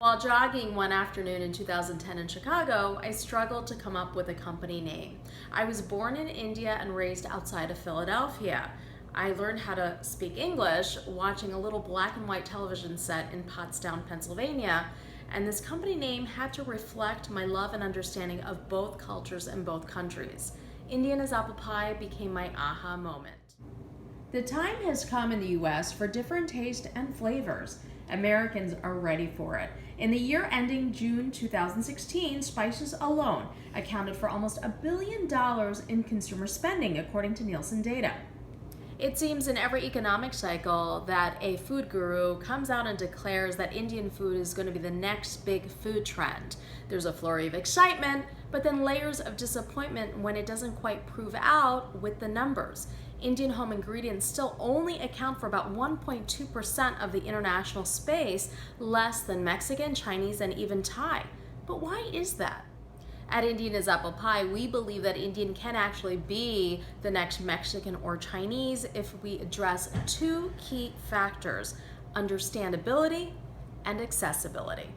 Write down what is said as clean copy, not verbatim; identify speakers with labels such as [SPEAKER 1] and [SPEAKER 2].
[SPEAKER 1] While jogging one afternoon in 2010 in Chicago, I struggled to come up with a company name. I was born in India and raised outside of Philadelphia. I learned how to speak English watching a little black and white television set in Pottstown, Pennsylvania, and this company name had to reflect my love and understanding of both cultures and both countries. Indian as apple pie became my aha moment. The time has come in the US for different tastes and flavors. Americans are ready for it. In the year ending June 2016, spices alone accounted for almost $1 billion in consumer spending, according to Nielsen data. It seems in every economic cycle that a food guru comes out and declares that Indian food is going to be the next big food trend. There's a flurry of excitement, but then layers of disappointment when it doesn't quite prove out with the numbers. Indian home ingredients still only account for about 1.2% of the international space, less than Mexican, Chinese, and even Thai. But why is that? At Indian as Apple Pie, we believe that Indian can actually be the next Mexican or Chinese if we address two key factors: understandability and accessibility.